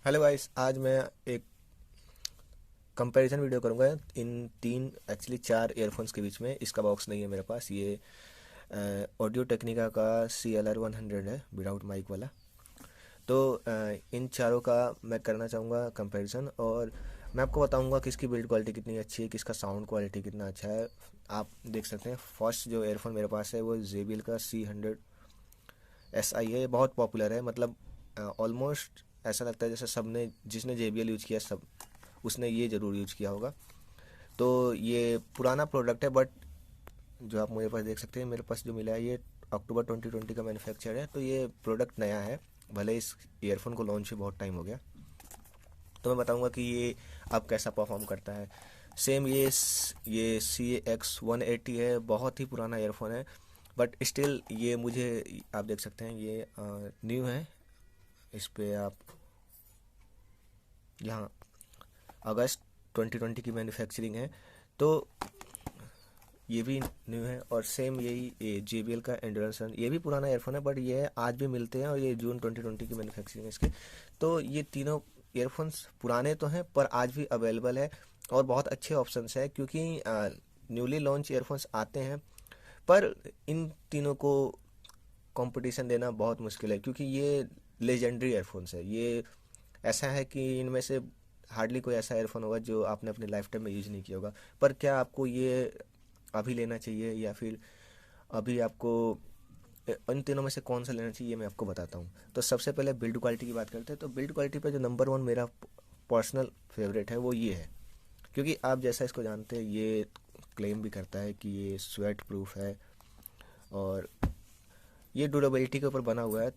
Hello guys, आज मैं एक कंपैरिजन वीडियो करूंगा इन तीन एक्चुअली चार ईयरफोन्स के बीच में। इसका बॉक्स नहीं है मेरे पास। ये ऑडियो टेक्निका का CLR 100 है, विदाउट माइक वाला। तो इन चारों का मैं करना चाहूँगा कंपैरिजन, और मैं आपको बताऊंगा किसकी बिल्ड क्वालिटी कितनी अच्छी है, किसका साउंड क्वालिटी कितना अच्छा है। आप देख सकते हैं, फर्स्ट जो ईयरफोन मेरे पास है वो JBL का C100 SI है। ये बहुत पॉपुलर है, मतलब ऑलमोस्ट ऐसा लगता है जैसे सबने जिसने JBL यूज़ किया सब उसने ये ज़रूर यूज़ किया होगा। तो ये पुराना प्रोडक्ट है, बट जो आप मेरे पास देख सकते हैं, मेरे पास जो मिला है ये अक्टूबर 2020 का मैन्युफैक्चर है। तो ये प्रोडक्ट नया है, भले इस ईयरफोन को लॉन्च हुए बहुत टाइम हो गया। तो मैं बताऊंगा कि ये अब कैसा परफॉर्म करता है। सेम ये CX180 है, बहुत ही पुराना ईयरफोन है, बट स्टिल ये मुझे, आप देख सकते हैं ये न्यू है। इस पे आप यहाँ अगस्त 2020 की मैन्युफैक्चरिंग है। तो ये भी न्यू है, और सेम यही JBL का एंड्योरेंस, ये भी पुराना ईयरफोन है, बट ये आज भी मिलते हैं, और ये जून 2020 की मैन्युफैक्चरिंग है इसके। तो ये तीनों ईयरफोन्स पुराने तो हैं पर आज भी अवेलेबल है, और बहुत अच्छे ऑप्शंस है, क्योंकि न्यूली लॉन्च ईयरफोन्स आते हैं। पर इन तीनों को कंपटीशन देना बहुत मुश्किल है, क्योंकि ये लेजेंडरी ईयरफोन्स है। ये ऐसा है कि इनमें से हार्डली कोई ऐसा ईयरफोन होगा जो आपने अपने लाइफ टाइम में यूज़ नहीं किया होगा। पर क्या आपको ये अभी लेना चाहिए, या फिर अभी आपको इन तीनों में से कौन सा लेना चाहिए, ये मैं आपको बताता हूँ। तो सबसे पहले बिल्ड क्वालिटी की बात करते हैं। तो बिल्ड क्वालिटी पे जो नंबर 1 मेरा पर्सनल फेवरेट है वो ये है, क्योंकि आप जैसा इसको जानते हैं, ये क्लेम भी करता है कि ये स्वेट प्रूफ है, और ये ड्यूरेबिलिटी के ऊपर बना हुआ है।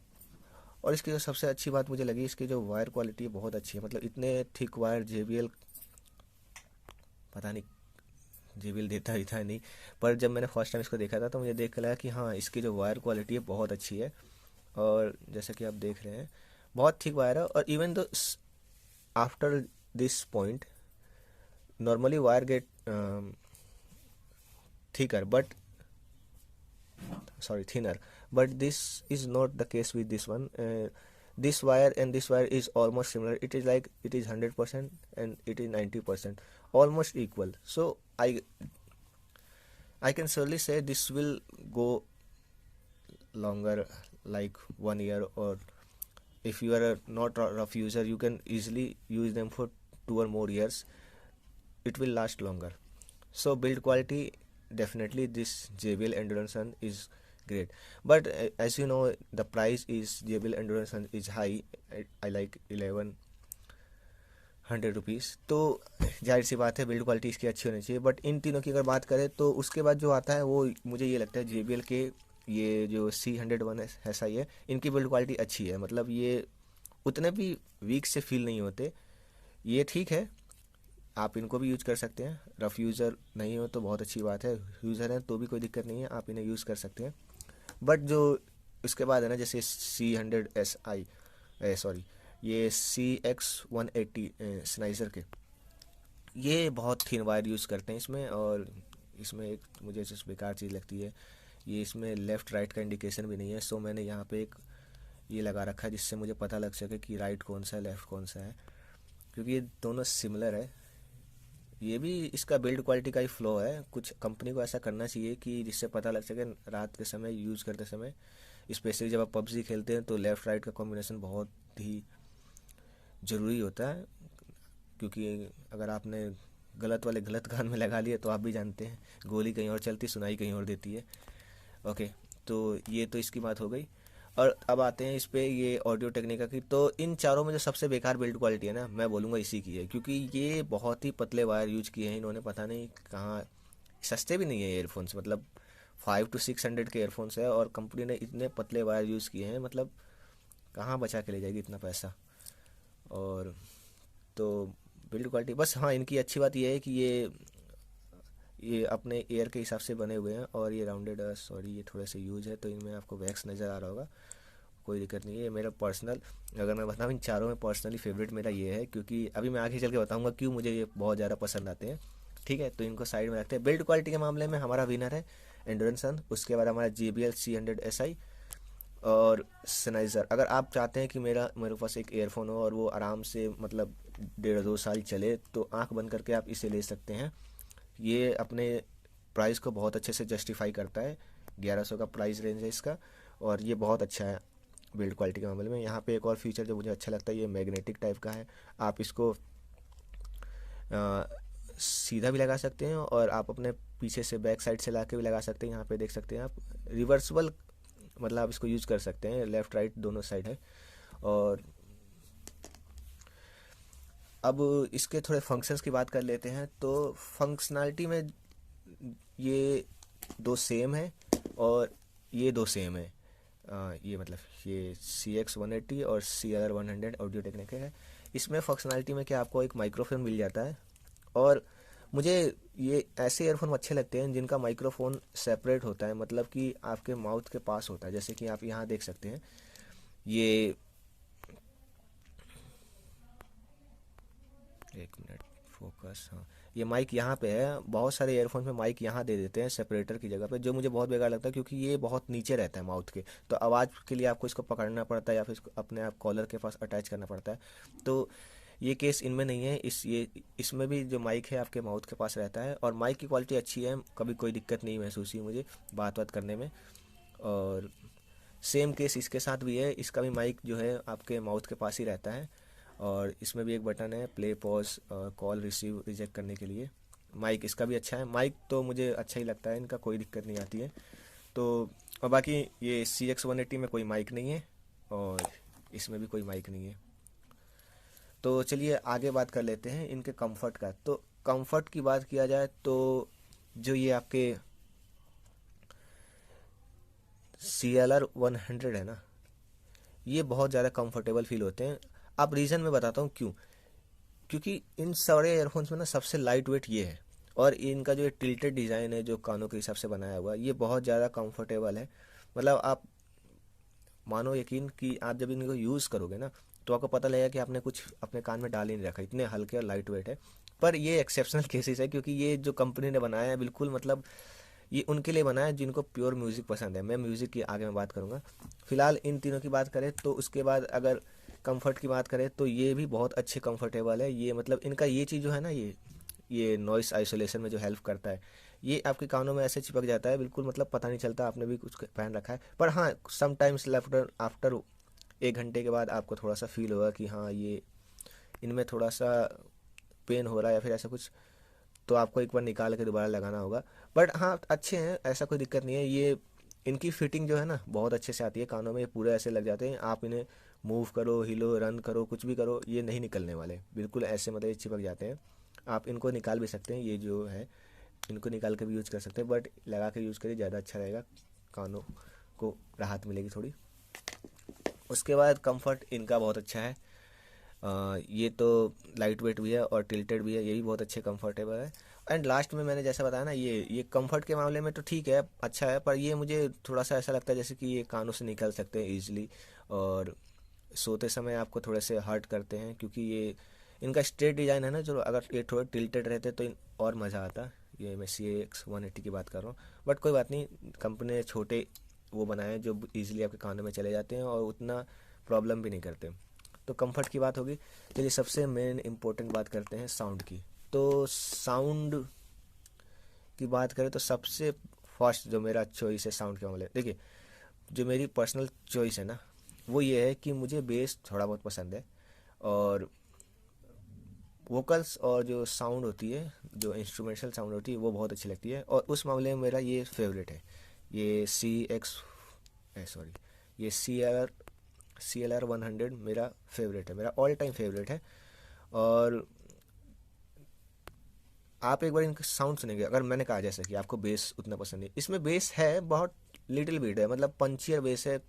और इसकी जो सबसे अच्छी बात मुझे लगी, इसकी जो वायर क्वालिटी है बहुत अच्छी है। मतलब इतने थिक वायर JBL, पता नहीं JBL देता ही था नहीं, पर जब मैंने फर्स्ट टाइम इसको देखा था तो मुझे देख कर लगा कि हाँ, इसकी जो वायर क्वालिटी है बहुत अच्छी है। और जैसा कि आप देख रहे हैं, बहुत थिक वायर है। और even though after this point, normally wire get thicker but sorry thinner, but this is not the case with this one. This wire and this wire is almost similar. It is like it is 100% and it is 90%, almost equal. So I can surely say this will go longer, like 1 year, or if you are not a rough user, you can easily use them for 2 or more years. It will last longer. So build quality, definitely this JBL Endurance Sun is great. But as you know, the price is JBL Endurance Sun is high. I like 1100 rupees. तो जाहिर सी बात है build quality इसकी अच्छी होनी चाहिए। But in तीनों की अगर बात करें तो उसके बाद जो आता है वो मुझे ये लगता है JBL के ये जो C101 SI है, इनकी बिल्ड क्वालिटी अच्छी है। मतलब ये उतने भी वीक से फील नहीं होते। ये ठीक है, आप इनको भी यूज़ कर सकते हैं। रफ़ यूज़र नहीं हो तो बहुत अच्छी बात है, यूज़र हैं तो भी कोई दिक्कत नहीं है, आप इन्हें यूज़ कर सकते हैं। बट जो इसके बाद है ना, जैसे C100 SI, सॉरी, ये CX180 स्नाइजर के, ये बहुत थिन वायर यूज़ करते हैं इसमें। और इसमें एक मुझे जैसे बेकार चीज़ लगती है, ये इसमें लेफ़्ट राइट का इंडिकेशन भी नहीं है। सो मैंने यहाँ पे एक ये लगा रखा है जिससे मुझे पता लग सके कि राइट कौन सा है, लेफ़्ट कौन सा है, क्योंकि ये दोनों सिमिलर है। ये भी इसका बिल्ड क्वालिटी का ही फ्लो है। कुछ कंपनी को ऐसा करना चाहिए कि जिससे पता लग सके रात के समय यूज़ करते समय, स्पेशली जब आप PUBG खेलते हैं, तो लेफ़्ट राइट का कॉम्बिनेशन बहुत ही ज़रूरी होता है। क्योंकि अगर आपने गलत वाले गलत कान में लगा लिए तो आप भी जानते हैं, गोली कहीं और चलती, सुनाई कहीं और देती है। ओके, तो ये तो इसकी बात हो गई। और अब आते हैं इस पे ये ऑडियो टेक्निका की। तो इन चारों में जो सबसे बेकार बिल्ड क्वालिटी है ना, मैं बोलूँगा इसी की है, क्योंकि ये बहुत ही पतले वायर यूज किए हैं इन्होंने। पता नहीं कहाँ, सस्ते भी नहीं है ईयरफोन्स, मतलब 500 to 600 के ईयरफोन्स है, और कंपनी ने इतने पतले वायर यूज़ किए हैं। मतलब कहाँ बचा के ले जाएगी इतना पैसा। और तो बिल्ड क्वालिटी बस, हाँ, इनकी अच्छी बात ये है कि ये अपने एयर के हिसाब से बने हुए हैं, और ये राउंडेड, सॉरी ये थोड़े से यूज है तो इनमें आपको वैक्स नज़र आ रहा होगा, कोई दिक्कत नहीं है। ये मेरा पर्सनल, अगर मैं बताऊँ, इन चारों में पर्सनली फेवरेट मेरा ये है, क्योंकि अभी मैं आगे चल के बताऊँगा क्यों मुझे ये बहुत ज़्यादा पसंद आते हैं। ठीक है, तो इनको साइड में रखते हैं। बिल्ड क्वालिटी के मामले में हमारा विनर है एंड्योरेंस सन, उसके बाद हमारा JBL C100 SI, और सनाइज़र, अगर आप चाहते हैं कि मेरे पास एक ईयरफोन हो और वो आराम से मतलब 1.5-2 साल चले, तो आंख बंद करके आप इसे ले सकते हैं। ये अपने प्राइस को बहुत अच्छे से जस्टिफाई करता है। 1100 का प्राइस रेंज है इसका, और ये बहुत अच्छा है बिल्ड क्वालिटी के मामले में। यहाँ पे एक और फीचर जो मुझे अच्छा लगता है, ये मैग्नेटिक टाइप का है। आप इसको अ, सीधा भी लगा सकते हैं, और आप अपने पीछे से बैक साइड से ला के भी लगा सकते हैं। यहाँ पे देख सकते हैं आप, रिवर्सिबल, मतलब आप इसको यूज़ कर सकते हैं, लेफ़्ट राइट दोनों साइड है। और अब इसके थोड़े फंक्शंस की बात कर लेते हैं। तो फंक्शनैलिटी में ये दो सेम है, और ये दो सेम है। ये मतलब ये CX180 और CLR100 ऑडियो टेक्निक है। इसमें फंक्शनैलिटी में क्या, आपको एक माइक्रोफोन मिल जाता है। और मुझे ये ऐसे ईयरफोन अच्छे लगते हैं जिनका माइक्रोफोन सेपरेट होता है, मतलब कि आपके माउथ के पास होता है। जैसे कि आप यहाँ देख सकते हैं, ये, एक मिनट, फोकस, हाँ, ये माइक यहाँ पे है। बहुत सारे ईयरफोन में माइक यहाँ दे देते हैं सेपरेटर की जगह पे, जो मुझे बहुत बेकार लगता है, क्योंकि ये बहुत नीचे रहता है माउथ के, तो आवाज़ के लिए आपको इसको पकड़ना पड़ता है, या फिर इसको अपने आप कॉलर के पास अटैच करना पड़ता है। तो ये केस इनमें नहीं है। इसमें भी जो माइक है आपके माउथ के पास रहता है, और माइक की क्वालिटी अच्छी है, कभी कोई दिक्कत नहीं महसूस हुई मुझे बात करने में। और सेम केस इसके साथ भी है, इसका भी माइक जो है आपके माउथ के पास ही रहता है। और इसमें भी एक बटन है play pause call receive reject करने के लिए। माइक इसका भी अच्छा है, माइक तो मुझे अच्छा ही लगता है, इनका कोई दिक्कत नहीं आती है। तो और बाकी ये CX180 में कोई माइक नहीं है, और इसमें भी कोई माइक नहीं है। तो चलिए आगे बात कर लेते हैं इनके कंफर्ट का। तो कंफर्ट की बात किया जाए तो जो ये आपके CLR100 है ना, ये बहुत ज़्यादा कंफर्टेबल फील होते हैं। अब रीज़न मैं बताता हूँ क्यों। क्योंकि इन सारे ईयरफोन्स में ना सबसे लाइट वेट ये है, और इनका जो टिल्टेड डिज़ाइन है जो कानों के हिसाब से बनाया हुआ है, ये बहुत ज़्यादा कंफर्टेबल है। मतलब आप मानो यकीन कि आप जब इनको यूज़ करोगे ना, तो आपको पता लगेगा कि आपने कुछ अपने कान में डाल ही नहीं रखा, इतने हल्के और लाइट वेट है। पर ये एक्सेप्शनल केसेस है, क्योंकि ये जो कंपनी ने बनाया है बिल्कुल, मतलब ये उनके लिए बनाया है जिनको प्योर म्यूज़िक पसंद है। मैं म्यूज़िक की आगे मैं बात करूँगा। फिलहाल इन तीनों की बात करें, तो उसके बाद अगर कंफर्ट की बात करें, तो ये भी बहुत अच्छे कंफर्टेबल है। ये मतलब इनका ये चीज़ जो है ना, ये नॉइस आइसोलेशन में जो हेल्प करता है, ये आपके कानों में ऐसे चिपक जाता है बिल्कुल, मतलब पता नहीं चलता आपने भी कुछ पहन रखा है। पर हाँ, समटाइम्स आफ्टर आफ्टर 1 घंटे के बाद आपको थोड़ा सा फील होगा कि हाँ, ये इनमें थोड़ा सा पेन हो रहा है या फिर ऐसा कुछ, तो आपको एक बार निकाल के दोबारा लगाना होगा। बट हाँ, अच्छे हैं, ऐसा कोई दिक्कत नहीं है। ये इनकी फिटिंग जो है ना बहुत अच्छे से आती है कानों में, ये पूरे ऐसे लग जाते हैं, आप इन्हें मूव करो, हिलो, रन करो, कुछ भी करो, ये नहीं निकलने वाले बिल्कुल, ऐसे मतलब ये चिपक जाते हैं। आप इनको निकाल भी सकते हैं, ये जो है इनको निकाल के भी यूज़ कर सकते हैं, बट लगा के यूज़ करिए, ज़्यादा अच्छा रहेगा, कानों को राहत मिलेगी थोड़ी। उसके बाद कंफर्ट इनका बहुत अच्छा है। ये तो लाइट वेट भी है और टिल्टेड भी है, ये भी बहुत अच्छे कंफर्टेबल है। एंड लास्ट में मैंने जैसा बताया ना, ये कंफर्ट के मामले में तो ठीक है, अच्छा है, पर ये मुझे थोड़ा सा ऐसा लगता है जैसे कि ये कानों से निकल सकते हैं ईजिली, और सोते समय आपको थोड़े से हर्ट करते हैं, क्योंकि ये इनका स्ट्रेट डिज़ाइन है ना, जो अगर ये थोड़े टिल्टेड रहते तो और मज़ा आता। ये मैं CX180 की बात कर रहा हूँ, बट कोई बात नहीं, कंपनी ने छोटे वो बनाए हैं जो ईजिली आपके कानों में चले जाते हैं और उतना प्रॉब्लम भी नहीं करते। तो कंफर्ट की बात होगी। चलिए सबसे मेन इम्पोर्टेंट बात करते हैं साउंड की। तो साउंड की बात करें तो सबसे फर्स्ट जो मेरा चॉइस है साउंड के मामले, देखिए जो मेरी पर्सनल चॉइस है ना, वो ये है कि मुझे बेस थोड़ा बहुत पसंद है, और वोकल्स और जो साउंड होती है, जो इंस्ट्रूमेंटल साउंड होती है, वो बहुत अच्छी लगती है, और उस मामले में मेरा ये फेवरेट है। ये ये CLR 100 मेरा फेवरेट है, मेरा ऑल टाइम फेवरेट है। और आप एक बार इनका साउंड सुनेंगे, अगर मैंने कहा जैसे कि आपको बेस उतना पसंद नहीं, इसमें बेस है, बहुत लिटिल बिट है, मतलब पंचियर बेस है।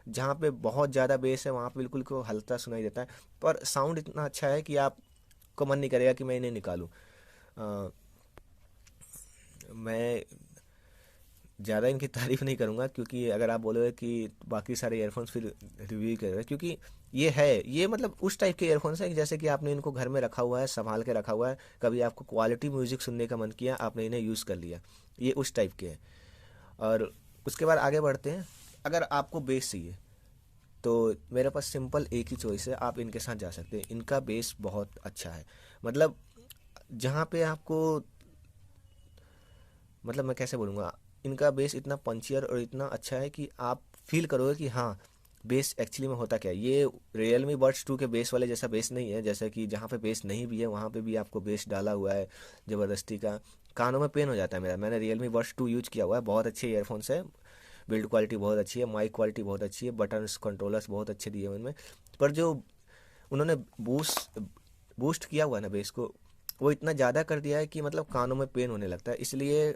जहाँ पे बहुत ज़्यादा बेस है वहाँ पे बिल्कुल को हल्का सुनाई देता है, पर साउंड इतना अच्छा है कि आपको मन नहीं करेगा कि मैं इन्हें निकालूं। अ, मैं ज़्यादा इनकी तारीफ़ नहीं करूँगा, क्योंकि अगर आप बोलोगे कि बाकी सारे ईयरफोन्स फिर रिव्यू कर रहे हैं, क्योंकि ये मतलब उस टाइप के ईयरफोन्स हैं जैसे कि आपने इनको घर में रखा हुआ है, संभाल के रखा हुआ है, कभी आपको क्वालिटी म्यूज़िक सुनने का मन किया, आपने इन्हें यूज़ कर लिया, ये उस टाइप के हैं। और उसके बाद आगे बढ़ते हैं। अगर आपको बेस चाहिए, तो मेरे पास सिंपल एक ही चॉइस है, आप इनके साथ जा सकते हैं। इनका बेस बहुत अच्छा है, मतलब जहाँ पे आपको, मतलब मैं कैसे बोलूँगा, इनका बेस इतना पंचियर और इतना अच्छा है कि आप फील करोगे कि हाँ बेस एक्चुअली में होता क्या है। ये रियलमी बड्स 2 के बेस वाले जैसा बेस नहीं है, जैसा कि जहाँ पे बेस नहीं भी है वहाँ पे भी आपको बेस डाला हुआ है ज़बरदस्ती का। कानों में पेन हो जाता है मेरा। मैंने रियलमी बड्स 2 यूज किया हुआ है, बहुत अच्छे ईयरफोन्स है, बिल्ड क्वालिटी बहुत अच्छी है, माइक क्वालिटी बहुत अच्छी है, बटन्स कंट्रोलर्स बहुत अच्छे दिए हुए हैं उनमें। पर जो उन्होंने बूस्ट किया हुआ है ना बेस को, वो इतना ज़्यादा कर दिया है कि मतलब कानों में पेन होने लगता है, इसलिए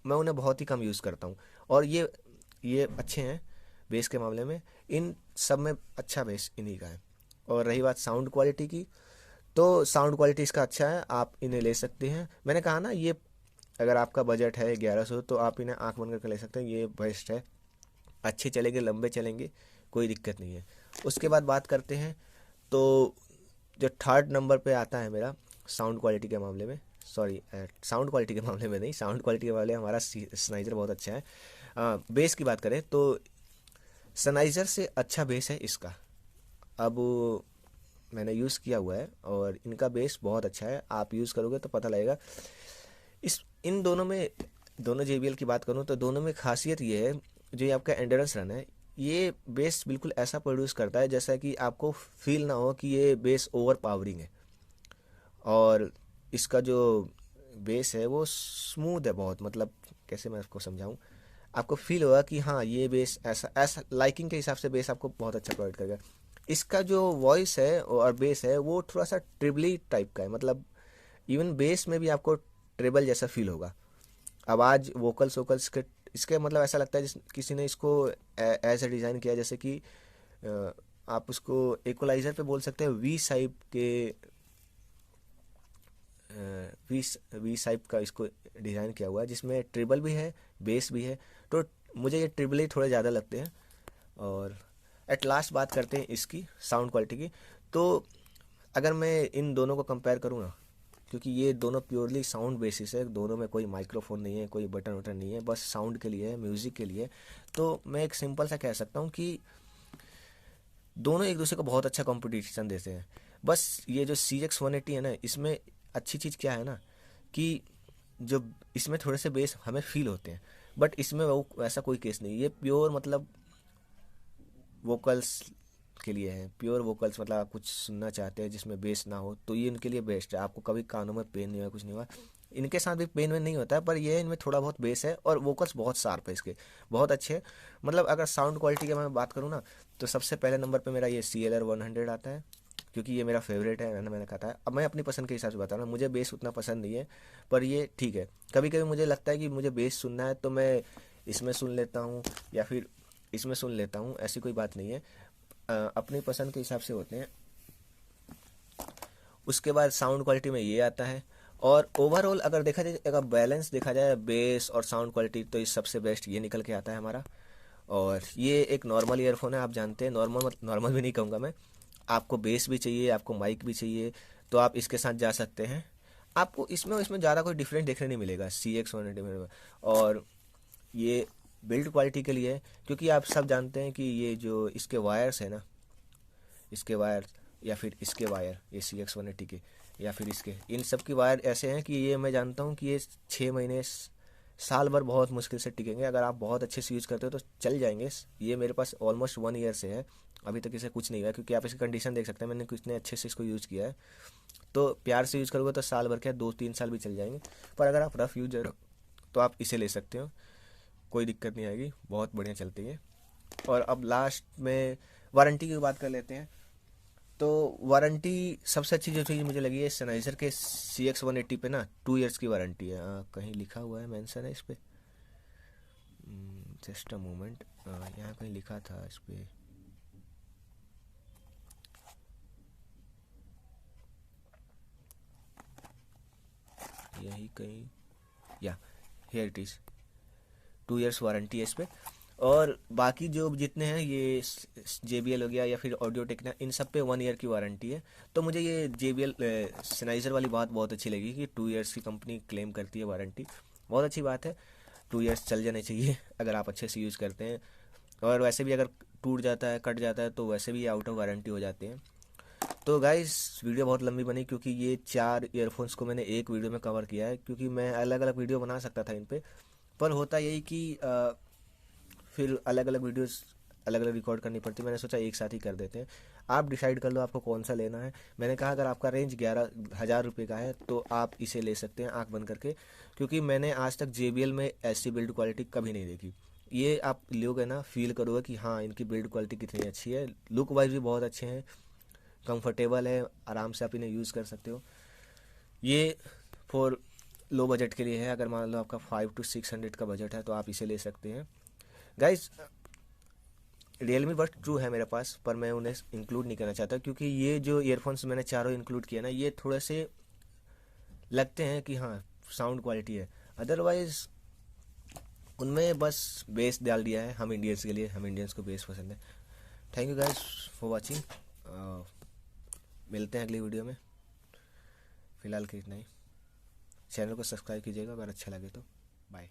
मैं उन्हें बहुत ही कम यूज़ करता हूँ। और ये अच्छे हैं बेस के मामले में, इन सब में अच्छा बेस इन्हीं का है। और रही बात साउंड क्वालिटी की, तो साउंड क्वालिटी इसका अच्छा है, आप इन्हें ले सकते हैं। मैंने कहा ना, ये अगर आपका बजट है 1100 तो आप इन्हें आंख बंद करके ले सकते हैं, ये बेस्ट है, अच्छे चलेंगे, लंबे चलेंगे, कोई दिक्कत नहीं है। उसके बाद बात करते हैं, तो जो थर्ड नंबर पे आता है मेरा साउंड क्वालिटी के मामले में, सॉरी साउंड क्वालिटी के मामले में नहीं, साउंड क्वालिटी के मामले में हमारा सनाइजर बहुत अच्छा है। बेस की बात करें तो सनाइजर से अच्छा बेस है इसका। अब मैंने यूज़ किया हुआ है और इनका बेस बहुत अच्छा है, आप यूज़ करोगे तो पता लगेगा। इन दोनों में, दोनों JBL की बात करूँ तो दोनों में खासियत ये है, जो ये आपका एंड्योरेंस रन है, ये बेस बिल्कुल ऐसा प्रोड्यूस करता है जैसा कि आपको फील ना हो कि ये बेस ओवर पावरिंग है। और इसका जो बेस है वो स्मूथ है बहुत, मतलब कैसे मैं आपको समझाऊं, आपको फील होगा कि हाँ ये बेस ऐसा ऐसा लाइकिंग के हिसाब से बेस आपको बहुत अच्छा प्रोवाइड करेगा। इसका जो वॉइस है और बेस है वो थोड़ा सा ट्रिबली टाइप का है, मतलब इवन बेस में भी आपको ट्रिबल जैसा फील होगा। आवाज़ वोकल्स वोकल्स के इसके, मतलब ऐसा लगता है जिस किसी ने इसको ऐसे डिज़ाइन किया जैसे कि आप उसको इक्वलाइज़र पे बोल सकते हैं, वी साइप के वी वी साइप का इसको डिज़ाइन किया हुआ है, जिसमें ट्रिबल भी है, बेस भी है। तो मुझे ये ट्रिबल ही थोड़े ज़्यादा लगते हैं। और एट लास्ट बात करते हैं इसकी साउंड क्वालिटी की, तो अगर मैं इन दोनों को कंपेयर करूँ ना, क्योंकि ये दोनों प्योरली साउंड बेसिस है, दोनों में कोई माइक्रोफोन नहीं है, कोई बटन वटन नहीं है, बस साउंड के लिए है, म्यूज़िक के लिए। तो मैं एक सिंपल सा कह सकता हूँ कि दोनों एक दूसरे को बहुत अच्छा कंपटीशन देते हैं। बस ये जो CX180 है ना, इसमें अच्छी चीज़ क्या है ना, कि जो इसमें थोड़े से बेस हमें फील होते हैं, बट इसमें वो ऐसा कोई केस नहीं, ये प्योर मतलब वोकल्स के लिए है। प्योर वोकल्स मतलब आप कुछ सुनना चाहते हैं जिसमें बेस ना हो, तो ये इनके लिए बेस्ट है। आपको कभी कानों में पेन नहीं हुआ, कुछ नहीं हुआ। इनके साथ भी पेन में नहीं होता है, पर ये इनमें थोड़ा बहुत बेस है और वोकल्स बहुत शार्प है इसके, बहुत अच्छे हैं। मतलब अगर साउंड क्वालिटी की मैं बात करूँ ना, तो सबसे पहले नंबर पे मेरा ये CLR 100 आता है, क्योंकि ये मेरा फेवरेट है, मैंने कहा था। अब मैं अपनी पसंद के हिसाब से बता रहा हूँ, मुझे बेस उतना पसंद नहीं है, पर ये ठीक है। कभी कभी मुझे लगता है कि मुझे बेस सुनना है तो मैं इसमें सुन लेता हूँ या फिर इसमें सुन लेता हूँ, ऐसी कोई बात नहीं है। अपनी पसंद के हिसाब से होते हैं। उसके बाद साउंड क्वालिटी में ये आता है। और ओवरऑल अगर देखा जाए, अगर बैलेंस देखा जाए बेस और साउंड क्वालिटी, तो इस सबसे बेस्ट ये निकल के आता है हमारा। और ये एक नॉर्मल ईयरफोन है, आप जानते हैं, नॉर्मल नॉर्मल भी नहीं कहूँगा मैं। आपको बेस भी चाहिए, आपको माइक भी चाहिए, तो आप इसके साथ जा सकते हैं। आपको इसमें ज़्यादा कोई डिफरेंस देखने नहीं मिलेगा CX180 में। और ये बिल्ड क्वालिटी के लिए है, क्योंकि आप सब जानते हैं कि ये जो इसके वायर्स है ना, इसके वायर या फिर इसके वायर, ये CX180 के या फिर इसके, इन सब की वायर ऐसे हैं कि ये मैं जानता हूँ कि ये 6 महीने साल भर बहुत मुश्किल से टिकेंगे। अगर आप बहुत अच्छे से यूज़ करते हो तो चल जाएंगे। ये मेरे पास ऑलमोस्ट 1 ईयर से है, अभी तक इसे कुछ नहीं हुआ, क्योंकि आप इसकी कंडीशन देख सकते हैं, मैंने कितने अच्छे से इसको यूज़ किया है। तो प्यार से यूज़ करोगे तो साल भर क्या 2-3 साल भी चल जाएंगे। पर अगर आप रफ़ यूजर हो तो आप इसे ले सकते हो, कोई दिक्कत नहीं आएगी, बहुत बढ़िया चलती है। और अब लास्ट में वारंटी की बात कर लेते हैं। तो वारंटी सबसे अच्छी जो चीज़ मुझे लगी है सनाइजर के CX180 पे ना, 2 ईयर्स की वारंटी है। कहीं लिखा हुआ है, मेंशन है इस पे, जस्ट अ मोमेंट, यहाँ कहीं लिखा था इस पे, यही कहीं, या here it is, 2 years warranty है इस पे। और बाकी जो जितने हैं, ये JBL हो गया या फिर ऑडियो टेक्ना, इन सब पे 1 ईयर की वारंटी है। तो मुझे ये JBL सनाइजर वाली बात बहुत अच्छी लगी कि 2 ईयर्स की कंपनी क्लेम करती है वारंटी, बहुत अच्छी बात है। 2 ईयर्स चल जाने चाहिए अगर आप अच्छे से यूज़ करते हैं। और वैसे भी अगर टूट जाता है, कट जाता है, तो वैसे भी ये आउट ऑफ वारंटी हो जाते हैं। तो गाइस वीडियो बहुत लंबी बनी, क्योंकि ये 4 ईयरफोन्स को मैंने एक वीडियो में कवर किया है, क्योंकि मैं अलग अलग वीडियो बना सकता था इन पे, पर होता यही कि फिर अलग अलग वीडियोस अलग अलग रिकॉर्ड करनी पड़ती। मैंने सोचा एक साथ ही कर देते हैं। आप डिसाइड कर लो आपको कौन सा लेना है। मैंने कहा अगर आपका रेंज 11,000 रुपये का है तो आप इसे ले सकते हैं आंख बंद करके, क्योंकि मैंने आज तक JBL में ऐसी बिल्ड क्वालिटी कभी नहीं देखी। ये आप लोगे ना, फील करोगे कि हाँ इनकी बिल्ड क्वालिटी कितनी अच्छी है। लुक वाइज भी बहुत अच्छे हैं, कंफर्टेबल है, आराम से आप इन्हें यूज़ कर सकते हो। ये फॉर लो बजट के लिए है। अगर मान लो आपका 500 to 600 का बजट है तो आप इसे ले सकते हैं। गाइस रियलमी बड्स ट्रू है मेरे पास, पर मैं उन्हें इंक्लूड नहीं करना चाहता, क्योंकि ये जो ईयरफोन्स मैंने चारों इंक्लूड किए ना, ये थोड़े से लगते हैं कि हाँ साउंड क्वालिटी है, अदरवाइज उनमें बस बेस डाल दिया है हम इंडियंस के लिए। हम इंडियंस को बेस पसंद है। Thank you guys for watching. मिलते हैं अगली वीडियो में। फिलहाल के इतना ही। चैनल को सब्सक्राइब कीजिएगा अगर अच्छा लगे तो। बाय।